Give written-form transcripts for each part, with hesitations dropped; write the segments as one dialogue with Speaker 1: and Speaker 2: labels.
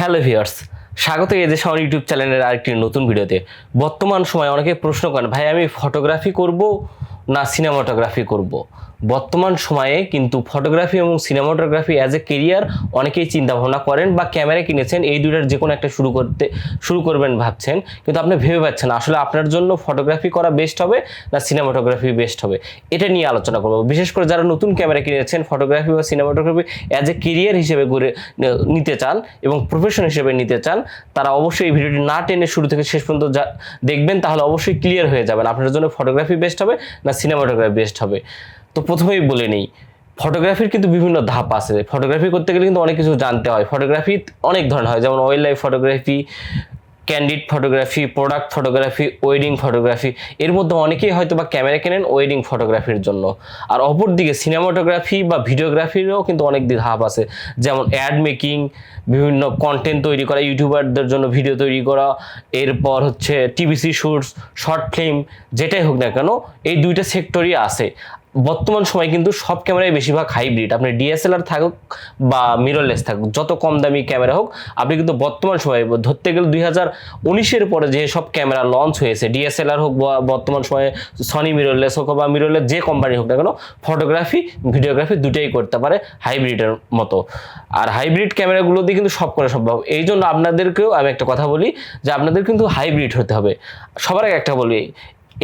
Speaker 1: Hello viewers, স্বাগত এজে Shaon YouTube চ্যানেলের আরেকটি নতুন ভিডিওতে। বর্তমান সময়ে অনেকে প্রশ্ন করেন, ভাই আমি ফটোগ্রাফি করব না সিনেমাটোগ্রাফি করব। বর্তমান সময়ে কিন্তু ফটোগ্রাফি এবং সিনেমাটোগ্রাফি অ্যাজ এ কেরিয়ার অনেকেই চিন্তা ভাবনা করেন বা ক্যামেরা কিনেছেন, এই দুইটার যে কোনো একটা শুরু করবেন ভাবছেন, কিন্তু আপনি ভেবে পাচ্ছেন আসলে আপনার জন্য ফটোগ্রাফি করা বেস্ট হবে না সিনেমাটোগ্রাফি বেস্ট হবে। এটা নিয়ে আলোচনা করব। বিশেষ করে যারা নতুন ক্যামেরা কিনেছেন, ফটোগ্রাফি বা সিনেমাটোগ্রাফি অ্যাজ এ কেরিয়ার হিসেবে নিতে চান এবং প্রফেশন হিসেবে নিতে চান, তারা অবশ্যই এই ভিডিওটি না টেনে শুরু থেকে শেষ পর্যন্ত দেখবেন, তাহলে অবশ্যই ক্লিয়ার হয়ে যাবেন আপনার জন্য ফটোগ্রাফি বেস্ট হবে না সিনেমাটোগ্রাফি বেস্ট হবে। তো প্রথমেই বলে নেই, ফটোগ্রাফির কিন্তু বিভিন্ন ধাপ আছে। ফটোগ্রাফি করতে গেলে কিন্তু অনেক কিছু জানতে হয়। ফটোগ্রাফি অনেক ধরনের হয়, যেমন wild life photography, candid photography, product photography, wedding photography. এর মধ্যে অনেকেই হয়তো বা ক্যামেরা কেনেন ওয়েডিং ফটোগ্রাফির জন্য। আর অপরদিকে সিনেমাটোগ্রাফি বা ভিডিওগ্রাফিরও কিন্তু অনেক ধাপ আছে, যেমন অ্যাড মেকিং, বিভিন্ন কন্টেন্ট তৈরি করা, ইউটিউবারদের জন্য ভিডিও তৈরি করা, এরপর হচ্ছে টিভিসি শুটস, শর্ট ফিল্ম, যেটাই হোক না কেন, এই দুইটা সেক্টরই আছে। বর্তমান সময় কিন্তু সব ক্যামেরাই বেশিরভাগ হাইব্রিড। আপনি ডিএসএলআর থাকুক বা মিররলেস থাকুক, যত কম দামি ক্যামেরা হোক, আপনি কিন্তু বর্তমান সময়ে ধরতে গেলে 2019-এর পরে যে সব ক্যামেরা লঞ্চ হয়েছে, ডিএসএলআর হোক বা বর্তমান সময়ে সনি মিররলেস হোক বা মিররলেস যে কোম্পানি হোক না কেন, ফটোগ্রাফি ভিডিওগ্রাফি দুটাই করতে পারে হাইব্রিডের মতো। আর হাইব্রিড ক্যামেরাগুলো দিয়ে কিন্তু সব করা সম্ভব। এই জন্য আপনাদেরকেও আমি একটা কথা বলি যে আপনাদের কিন্তু হাইব্রিড হতে হবে। সবার আগে একটা বলি,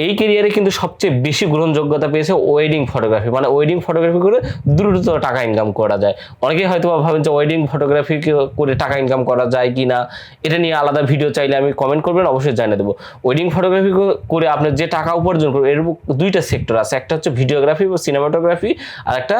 Speaker 1: এই ক্যারিয়ারে কিন্তু সবচেয়ে বেশি গ্রহণযোগ্যতা পেয়েছে ওয়েডিং ফটোগ্রাফি। মানে ওয়েডিং ফটোগ্রাফি করে দ্রুত টাকা ইনকাম করা যায়। অনেকেই হয়তো ভাবেন যে ওয়েডিং ফটোগ্রাফি করে টাকা ইনকাম করা যায় কি না, এটা নিয়ে আলাদা ভিডিও চাইলে আমি কমেন্ট করবেন, অবশ্যই জানিয়ে দেবো। ওয়েডিং ফটোগ্রাফি করে আপনার যে টাকা উপার্জন করবে, এর দুইটা সেক্টর আছে, একটা হচ্ছে ভিডিওগ্রাফি বা সিনেমাটোগ্রাফি, আর একটা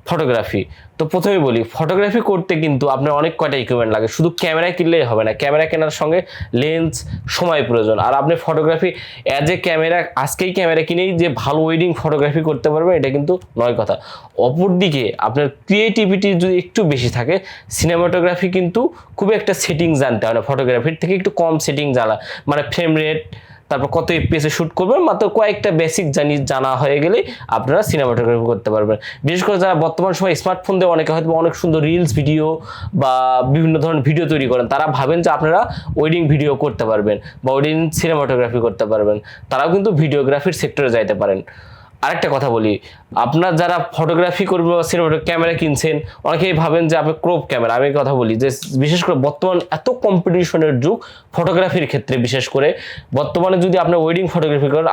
Speaker 1: ফটোগ্রাফি। তো প্রথমে বলি, ফটোগ্রাফি করতে কিন্তু আপনার অনেক কয়টা ইকুইপমেন্ট লাগে। শুধু ক্যামেরা কিনলেই হবে না, ক্যামেরা কেনার সঙ্গে লেন্স, সময় প্রয়োজন। আর আপনি ফটোগ্রাফি অ্যাজ এ ক্যামেরা আজকেই ক্যামেরা কিনেই যে ভালো ওয়েডিং ফটোগ্রাফি করতে পারবেন, এটা কিন্তু নয় কথা। অপরদিকে আপনার ক্রিয়েটিভিটি যদি একটু বেশি থাকে, সিনেমাটোগ্রাফি কিন্তু খুব একটা সেটিং জানতে হয় না, ফটোগ্রাফির থেকে একটু কম সেটিং জানা, মানে ফ্রেম রেট, তারপর কত এফপিএসে শ্যুট করবেন, মাত্র কয়েকটা বেসিক জানা হয়ে গেলে আপনারা সিনেমাটোগ্রাফি করতে পারবেন। বিশেষ করে যারা বর্তমান সময় স্মার্টফোন দিয়ে অনেকে হয়তো অনেক সুন্দর রিলস ভিডিও বা বিভিন্ন ধরনের ভিডিও তৈরি করেন, তারা ভাবেন যে আপনারা ওয়েডিং ভিডিও করতে পারবেন বা ওয়েডিং সিনেমাটোগ্রাফি করতে পারবেন, তারাও কিন্তু ভিডিওগ্রাফির সেক্টরে যাইতে পারেন। আরেকটা কথা বলি, আপনার যারা ফটোগ্রাফি করবে বা সিনেমাটোগ্রাফি ক্যামেরা কিনছেন, অনেকেই ভাবেন যে আপনি ক্রপ ক্যামেরা। আমি কথা বলি যে বিশেষ করে বর্তমান এত কম্পিটিশনের যুগ ফটোগ্রাফির ক্ষেত্রে, বিশেষ করে বর্তমানে যদি আপনি ওয়েডিং ফটোগ্রাফি করেন,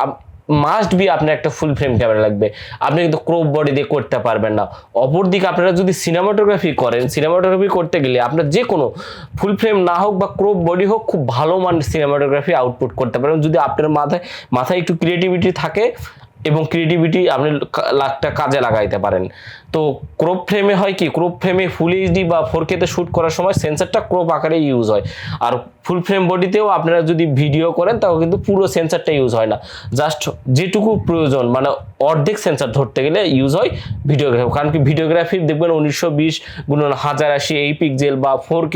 Speaker 1: মাস্ট বি আপনার একটা ফুল ফ্রেম ক্যামেরা লাগবে। আপনি কিন্তু ক্রপ বডি দিয়ে করতে পারবেন না। অপরদিকে আপনারা যদি সিনেমাটোগ্রাফি করেন, সিনেমাটোগ্রাফি করতে গেলে আপনার যে কোনো ফুল ফ্রেম না হোক বা ক্রপ বডি হোক, খুব ভালো মানের সিনেমাটোগ্রাফি আউটপুট করতে পারবেন যদি আপনার মাথায় একটু ক্রিয়েটিভিটি থাকে এবং ক্রিয়েটিভিটি আপনি লাখটা কাজে লাগাইতে পারেন। তো ক্রপ ফ্রেমে হয় কি, ক্রপ ফ্রেমে ফুল এইচডি বা 4K-তে শ্যুট করার সময় সেন্সারটা ক্রপ আকারে ইউজ হয়। আর ফুল ফ্রেম বডিতেও আপনারা যদি ভিডিও করেন, তাও কিন্তু পুরো সেন্সারটা ইউজ হয় না, জাস্ট যেটুকু প্রয়োজন, মানে অর্ধেক সেন্সার ধরতে গেলে ইউজ হয় ভিডিওগ্রাফি। কারণ কি, ভিডিওগ্রাফি দেখবেন 1920x1080 এই পিক্সেল বা 4K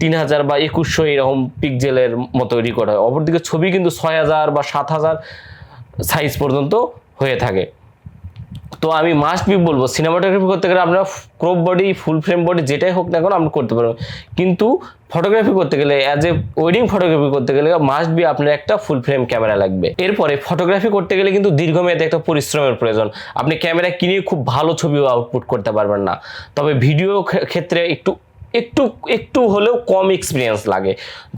Speaker 1: 3000 বা 2100 এরকম পিক্সেলের মতো রেকর্ড হয়। অপরদিকে ছবি কিন্তু 6000 বা 7000 সাইজ পর্যন্ত হয়ে থাকে। তো আমি মাস্ট বি বলবো, সিনেমাটোগ্রাফি করতে গেলে আপনারা ক্রপ বডি, ফুল ফ্রেম বডি যেটাই হোক না কেন আপনি করতে পারবেন, কিন্তু ফটোগ্রাফি করতে গেলে অ্যাজ এ ওয়েডিং ফটোগ্রাফি করতে গেলে মাস্ট বি আপনার একটা ফুল ফ্রেম ক্যামেরা লাগবে। এরপরে ফটোগ্রাফি করতে গেলে কিন্তু দীর্ঘমেয়াদী একটা পরিশ্রমের প্রয়োজন। আপনি ক্যামেরা কিনে খুব ভালো ছবিও আউটপুট করতে পারবেন না। তবে ভিডিও ক্ষেত্রে একটু একটু একটু হলেও কম এক্সপিরিয়েন্স লাগে।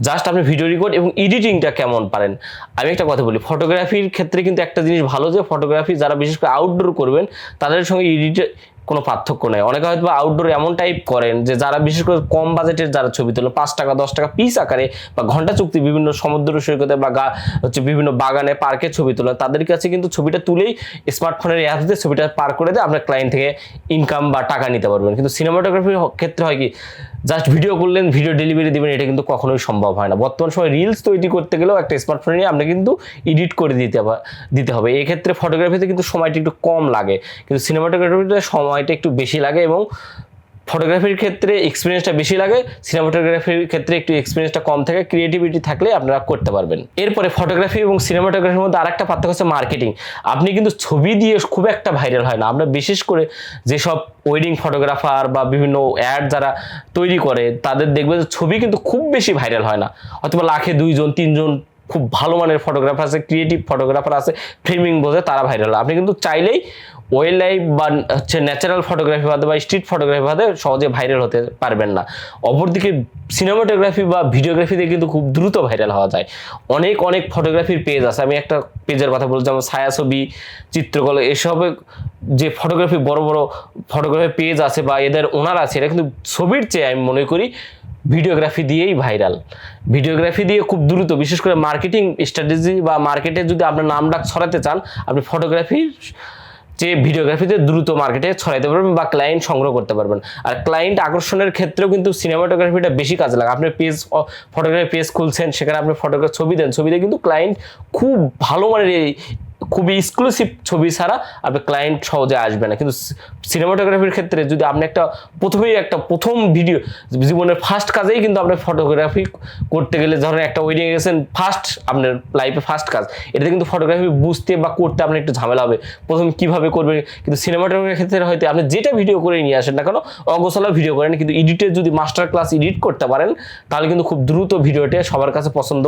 Speaker 1: জাস্ট আপনি ভিডিও রেকর্ড এবং এডিটিংটা কেমন পারেন। আমি একটা কথা বলি, ফটোগ্রাফির ক্ষেত্রে কিন্তু একটা জিনিস ভালো, যে ফটোগ্রাফি যারা বিশেষ করে আউটডোর করবেন, তাদের সঙ্গে এডিটের কোনো পার্থক্য নেই। অনেকে হয়তো আউটডোর এমন টাইপ করেন যে যারা বিশেষ করে কম বাজেটের যারা ছবি তোলে, 5 টাকা 10 টাকা পিস আকারে বা ঘন্টা চুক্তি বিভিন্ন সমুদ্র সৈকতে বা বিভিন্ন বাগানে পার্কে ছবি তোলেন, তাদের কাছে কিন্তু ছবিটা তুলেই স্মার্টফোনের অ্যাপস দিয়ে ছবিটা পার করে দিয়ে আপনার ক্লায়েন্ট থেকে ইনকাম বা টাকা নিতে পারবেন। কিন্তু সিনেমাটোগ্রাফির ক্ষেত্রে হয় কি, জাস্ট ভিডিও করলেন, ভিডিও ডেলিভারি দেবেন, এটা কিন্তু কখনোই সম্ভব হয় না। বর্তমান সময় রিলস তৈরি করতে গেলেও একটা স্মার্টফোন নিয়ে আপনি কিন্তু এডিট করে দিতে হবে। এই ক্ষেত্রে ফটোগ্রাফিতে কিন্তু সময়টা একটু কম লাগে, কিন্তু সিনেমাটোগ্রাফিতে সময়টা একটু বেশি লাগে এবং ফটোগ্রাফির ক্ষেত্রে এক্সপিরিয়েন্সটা বেশি লাগে, সিনেমাটোগ্রাফির ক্ষেত্রে একটু এক্সপিরিয়েন্সটা কম থাকে, ক্রিয়েটিভিটি থাকলে আপনারা করতে পারবেন। এরপরে ফটোগ্রাফি এবং সিনেমাটোগ্রাফির মধ্যে আরেকটা পার্থক্য হচ্ছে মার্কেটিং। আপনি কিন্তু ছবি দিয়ে খুব একটা ভাইরাল হয় না। আমরা বিশেষ করে যেসব ওয়েডিং ফটোগ্রাফার বা বিভিন্ন অ্যাড যারা তৈরি করে তাদের দেখবে যে ছবি কিন্তু খুব বেশি ভাইরাল হয় না, অথবা লাখে 2 জন 3 জন খুব ভালো মানের ফটোগ্রাফার আছে, ক্রিয়েটিভ ফটোগ্রাফার আছে, ফ্রেমিং বোঝে, তারা ভাইরাল। আপনি কিন্তু চাইলেই ওয়াইল্ড লাইফ বা হচ্ছে ন্যাচারাল ফটোগ্রাফি বাদে বা স্ট্রিট ফটোগ্রাফি বাদে সহজে ভাইরাল হতে পারবেন না। অপরদিকে সিনেমাটোগ্রাফি বা ভিডিওগ্রাফিতে কিন্তু খুব দ্রুত ভাইরাল হওয়া যায়। অনেক অনেক ফটোগ্রাফির পেজ আছে, আমি একটা পেজের কথা বলছি, যেমন ছায়াছবি, চিত্রকলা, এসবে যে ফটোগ্রাফি বড় বড় ফটোগ্রাফি পেজ আছে বা এদের ওনার আছে, এটা কিন্তু ছবির চেয়ে আমি মনে করি ভিডিওগ্রাফি দিয়েই ভাইরাল। ভিডিওগ্রাফি দিয়ে খুব দ্রুত, বিশেষ করে মার্কেটিং স্ট্র্যাটেজি বা মার্কেটে যদি আপনার নাম ডাক ছড়াতে চান, আপনি ফটোগ্রাফির যে ভিডিওগ্রাফিতে দ্রুত মার্কেটে ছড়াইতে পারবেন বা ক্লায়েন্ট সংগ্রহ করতে পারবেন। আর ক্লায়েন্ট আকর্ষণের ক্ষেত্রেও কিন্তু সিনেমাটোগ্রাফিটা বেশি কাজে লাগে। আপনি পেজ ফটোগ্রাফি পেজ খুলছেন, সেখানে আপনি ফটোগ্রাফি ছবি দেন, ছবিতে কিন্তু ক্লায়েন্ট খুব ভালো মানের খুবই এক্সক্লুসিভ ছবি ছাড়া আপনি ক্লায়েন্ট সহজে আসবে না। কিন্তু সিনেমাটোগ্রাফির ক্ষেত্রে যদি আপনি প্রথম ভিডিও জীবনের ফার্স্ট কাজেই কিন্তু আপনার ফটোগ্রাফি করতে গেলে, ধরেন একটা ওয়েডিং এ গেছেন, ফার্স্ট আপনার লাইফে ফার্স্ট কাজ, এটাতে কিন্তু ফটোগ্রাফি বুঝতে বা করতে আপনার একটু ঝামেলা হবে, প্রথম কিভাবে করবেন। কিন্তু সিনেমাটোগ্রাফির ক্ষেত্রে হয়তো আপনি যেটা ভিডিও করে নিয়ে আসেন না কেন, অগোছালো ভিডিও করেন, কিন্তু এডিটের যদি মাস্টার ক্লাস এডিট করতে পারেন, তাহলে কিন্তু খুব দ্রুত ভিডিওটা সবার কাছে পছন্দ,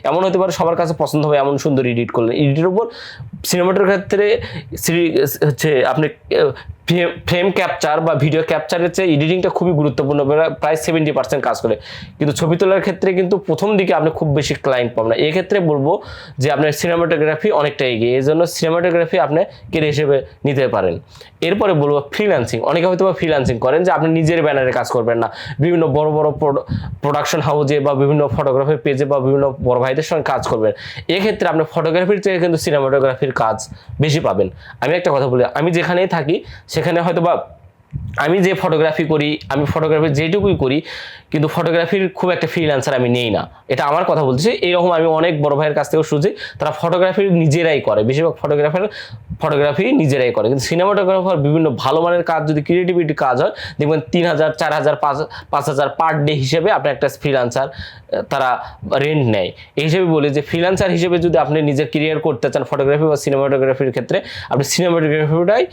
Speaker 1: এমন হতে পারে সবার কাছে পছন্দ হবে এমন সুন্দর এডিট করলেন। এডিটের উপর সিনেমাটোর ক্ষেত্রে হচ্ছে আপনি ফ্রেম ক্যাপচার বা ভিডিও ক্যাপচারের চেয়ে এডিটিংটা খুবই গুরুত্বপূর্ণ, প্রায় 70% কাজ করে। কিন্তু ছবি তোলার ক্ষেত্রে কিন্তু প্রথম দিকে আপনি খুব বেশি ক্লায়েন্ট পাবেন না। এক্ষেত্রে বলবো যে আপনার সিনেমাটোগ্রাফি অনেকটা এগিয়ে, এই জন্য সিনেমাটোগ্রাফি আপনি কেরিয়ার হিসেবে নিতে পারেন। এরপরে বলবো ফ্রিল্যান্সিং। অনেকে হয়তো বা ফ্রিল্যান্সিং করেন যে আপনি নিজের ব্যানারে কাজ করবেন না, বিভিন্ন বড় বড় প্রোডাকশন হাউসে বা বিভিন্ন ফটোগ্রাফির পেজে বা বিভিন্ন বড় ভাইদের সঙ্গে কাজ করবেন। এক্ষেত্রে আপনি ফটোগ্রাফির চেয়ে কিন্তু সিনেমাটোগ্রাফির কাজ বেশি পাবেন। আমি একটা কথা বলি, আমি যেখানেই থাকি সেখানে হয়তো বা আমি যে ফটোগ্রাফি করি, আমি ফটোগ্রাফি যেটুকুই করি, কিন্তু ফটোগ্রাফির খুব একটা ফ্রিল্যান্সার আমি নেই না, এটা আমার কথা বলছি। এইরকম আমি অনেক বড় ভাইয়ের কাছ থেকেও শুনছি, তারা ফটোগ্রাফি নিজেরাই করে, বেশিরভাগ ফটোগ্রাফি নিজেরাই করে। কিন্তু সিনেমাটোগ্রাফার বিভিন্ন ভালো মানের কাজ, যদি ক্রিয়েটিভিটি কাজ হয়, দেখবেন 3000, 4000, 5000 পার ডে হিসেবে আপনার একটা ফ্রিল্যান্সার তারা রেন্ট নেয়। এই হিসেবে বলি যে ফ্রিল্যান্সার হিসেবে যদি আপনি নিজের ক্যারিয়ার করতে চান ফটোগ্রাফি বা সিনেমাটোগ্রাফির ক্ষেত্রে, আপনি সিনেমাটোগ্রাফিটাই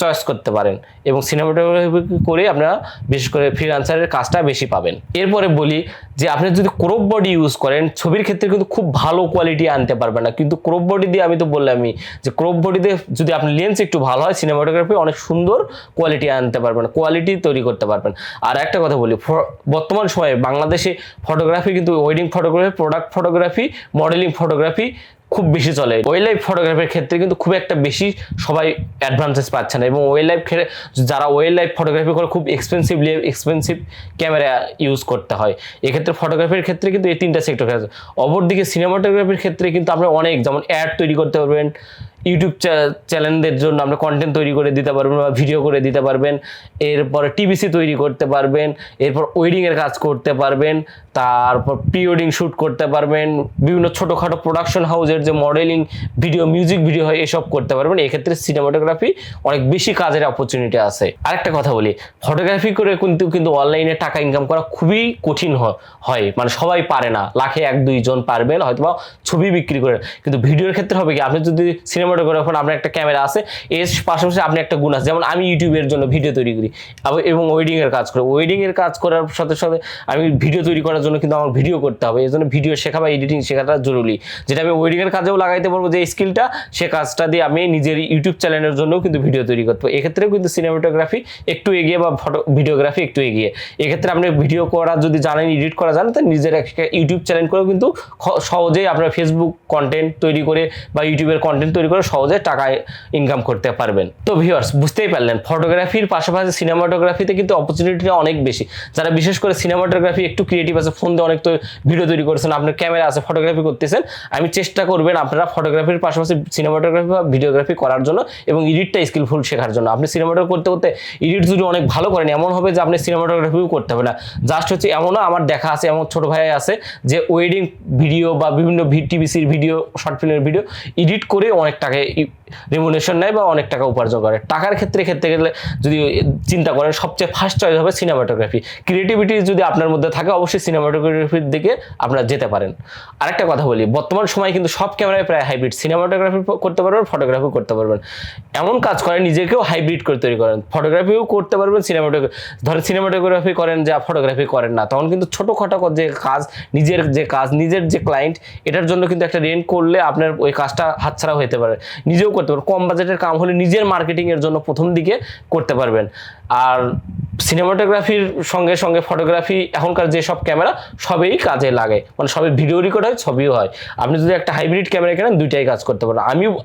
Speaker 1: চয়েস করতে পারেন এবং সিনেমাটোগ্রাফি করে আপনারা বিশেষ করে ফ্রিল্যান্সারের কাজটা বেশি পাবেন। এরপরে বলি যে আপনি যদি ক্রপ বডি ইউজ করেন, ছবির ক্ষেত্রে কিন্তু খুব ভালো কোয়ালিটি আনতে পারবেন না। কিন্তু ক্রপ বডি দিয়ে, আমি তো বললামই যে ক্রপ বডি দিয়ে যদি আপনার লেন্স একটু ভালো হয়, সিনেমাটোগ্রাফি অনেক সুন্দর কোয়ালিটি আনতে পারবেন, কোয়ালিটি তৈরি করতে পারবেন। আর একটা কথা বলি, বর্তমান সময়ে বাংলাদেশে ফটোগ্রাফি কিন্তু wedding photography, product photography, modelling photography খুব বেশি চলে। ওয়াইল্ড লাইফ ফটোগ্রাফির ক্ষেত্রে কিন্তু খুব একটা বেশি সবাই অ্যাডভান্টেজ পাচ্ছে না, এবং ওয়াইল্ড লাইফ যারা ওয়াইল্ড লাইফ ফটোগ্রাফি করে খুব এক্সপেন্সিভ ক্যামেরা ইউজ করতে হয়। এক্ষেত্রে ফটোগ্রাফির ক্ষেত্রে কিন্তু এই 3টা সেক্টর আছে। অপরদিকে সিনেমাটোগ্রাফির ক্ষেত্রে কিন্তু আপনি অনেক, যেমন অ্যাড তৈরি করতে পারবেন, ইউটিউব চ্যানেলদের জন্য আপনি কন্টেন্ট তৈরি করে দিতে পারবেন বা ভিডিও করে দিতে পারবেন, এরপরে টিভিসি তৈরি করতে পারবেন, এরপর ওয়েডিংয়ের কাজ করতে পারবেন, তারপর প্রি ওয়েডিং শ্যুট করতে পারবেন, বিভিন্ন ছোটোখাটো প্রোডাকশন হাউসের যে মডেলিং ভিডিও, মিউজিক ভিডিও হয়, এসব করতে পারবেন। এক্ষেত্রে সিনেমাটোগ্রাফি অনেক বেশি কাজের অপরচুনিটি আছে। আরেকটা কথা বলি, ফটোগ্রাফি করে কিন্তু অনলাইনে টাকা ইনকাম করা খুবই কঠিন হয়, মানে সবাই পারে না, লাখে 1-2 জন পারবেন হয়তো বা ছবি বিক্রি করে। কিন্তু ভিডিওর ক্ষেত্রে হবে কি, আপনি যদি সিনেমাটোগ্রাফার, আপনার একটা ক্যামেরা আছে, এর পাশাপাশি আপনি একটা গুণ আছে, যেমন আমি ইউটিউবের জন্য ভিডিও তৈরি করি এবং ওয়েডিংয়ের কাজ করি। ওয়েডিংয়ের কাজ করার সাথে সাথে আমি ভিডিও তৈরি করার জন্য কিন্তু আমার ভিডিও করতে হবে, এই জন্য ভিডিও শেখা বা এডিটিং শেখাটা জরুরি, যেটা আমি ওয়েডিংয়ের কাজেও লাগাইতে পারবো, যে স্কিলটা, সে কাজটা দিয়ে আমি নিজের ইউটিউব চ্যানেলের জন্যও কিন্তু ভিডিও তৈরি করতে পারবো। এক্ষেত্রেও কিন্তু সিনেমাটোগ্রাফি একটু এগিয়ে বা ভিডিওগ্রাফি একটু এগিয়ে। এক্ষেত্রে আপনি ভিডিও করা যদি জানেন, এডিট করা জানেন, তো নিজের একটা ইউটিউব চ্যানেল করেও কিন্তু সহজেই আপনার ফেসবুক কন্টেন্ট তৈরি করে বা ইউটিউবের কন্টেন্ট তৈরি করে সহজে টাকা ইনকাম করতে পারবেন। তো ভিউয়ার্স, বুঝতেই পারলেন ফটোগ্রাফির পাশাপাশি সিনেমাটোগ্রাফিতে কিন্তু অপরচুনিটিটা অনেক বেশি। যারা বিশেষ করে সিনেমাটোগ্রাফি একটু ক্রিয়েটিভ আছে, ফোন দিয়ে অনেক তো ভিডিও তৈরি করেছেন, আপনার ক্যামেরা আছে, ফটোগ্রাফি করতেছেন, আমি চেষ্টা করবেন আপনারা ফটোগ্রাফির পাশাপাশি সিনেমাটোগ্রাফি বা ভিডিওগ্রাফি করার জন্য এবং এডিটটা স্কিলফুল শেখার জন্য। আপনি সিনেমাটোগ্রাফি করতে করতে এডিট যদি অনেক ভালো করেন, এমন হবে যে আপনি সিনেমাটোগ্রাফিও করতে হবে না। জাস্ট হচ্ছে এমনও আমার দেখা আছে, এমন ছোট ভাই আছে যে ওয়েডিং ভিডিও বা বিভিন্ন টিভিসির ভিডিও, শর্ট ফিল্মের ভিডিও এডিট করে অনেক টাকা রেমুনেশন নেয় বা অনেক টাকা উপার্জন করে। টাকার ক্ষেত্রে গেলে যদি চিন্তা করেন, সবচেয়ে ফার্স্ট চয়েস হবে সিনেমাটোগ্রাফি। ক্রিয়েটিভিটি যদি আপনার মধ্যে থাকে, অবশ্যই সিনেমাটোগ্রাফির দিকে আপনারা যেতে পারেন। আরেকটা কথা বলি, বর্তমান সময়ে কিন্তু সব ক্যামেরায় প্রায় হাইব্রিড, সিনেমাটোগ্রাফি করতে পারবেন, ফটোগ্রাফি করতে পারবেন। এমন কাজ করেন নিজেকেও হাইব্রিড করে তৈরি করেন, ফটোগ্রাফিও করতে পারবেন, ধরেন সিনেমাটোগ্রাফি করেন যা ফটোগ্রাফি করেন না, তখন কিন্তু ছোটোখাটো যে কাজ, নিজের যে ক্লায়েন্ট, এটার জন্য কিন্তু একটা রেন্ট করলে আপনার ওই কাজটা হাতছাড়া হতে পারে, নিজেও করতে পারবেন। কম বাজেটের কাম হলে নিজের মার্কেটিংয়ের জন্য প্রথম দিকে করতে পারবেন। আর সিনেমাটোগ্রাফির সঙ্গে সঙ্গে ফটোগ্রাফি, এখনকার যে সব ক্যামেরা সবই কাজে লাগে, মানে সবই ভিডিও রেকর্ড হয়, ছবিও হয়। আপনি যদি একটা হাইব্রিড ক্যামেরা কেনেন, দুইটাই কাজ করতে পারবেন।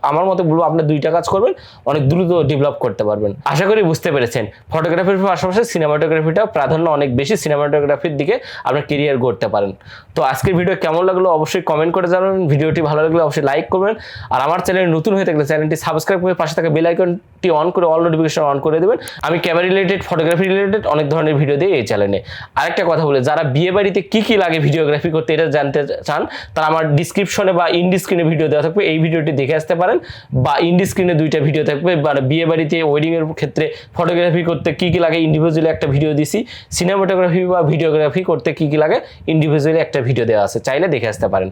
Speaker 1: আমার মতে বলবো আপনি দুইটা কাজ করবেন, অনেক দ্রুত ডেভেলপ করতে পারবেন। আশা করি বুঝতে পেরেছেন। ফটোগ্রাফির পাশাপাশি সিনেমাটোগ্রাফিটা প্রাধান্য অনেক বেশি, সিনেমাটোগ্রাফির দিকে আপনার কেরিয়ার গড়তে পারেন। তো আজকের ভিডিও কেমন লাগলো অবশ্যই কমেন্ট করে জানাবেন। ভিডিওটি ভালো লাগলে অবশ্যই লাইক করবেন। আর আমার চ্যানেল নতুন হয়ে থাকলে চ্যানেলটি সাবস্ক্রাইব করে পাশে থাকা বেল আইকনটি অন করে অল নোটিফিকেশন অন করে দেবেন। আমি ক্যামেরা রিলেটেড, ফটোগ্রাফি রিলেটেড অনেক ধরনের ভিডিও দিই এই চ্যানেলে। আরেকটা কথা বলে, যারা বিয়ে বাড়িতে কি লাগে ভিডিওগ্রাফি করতে এটা জানতে চান, তারা আমার ডিসক্রিপশনে বা ইন্ডি স্ক্রিনে ভিডিও দেওয়া থাকবে, এই ভিডিওটি দেখে আসতে পারেন। বা ইন্ডি স্ক্রিনে দুইটা ভিডিও থাকবে, মানে বিয়ে বাড়িতে ওয়েডিং এর ক্ষেত্রে ফটোগ্রাফি করতে কি লাগে ইন্ডিভিজুয়ালি একটা ভিডিও দিছি, সিনেমাটোগ্রাফি বা ভিডিওগ্রাফি করতে কি লাগে ইন্ডিভিজুয়ালি একটা ভিডিও দেওয়া আছে, চাইলে দেখে আসতে পারেন।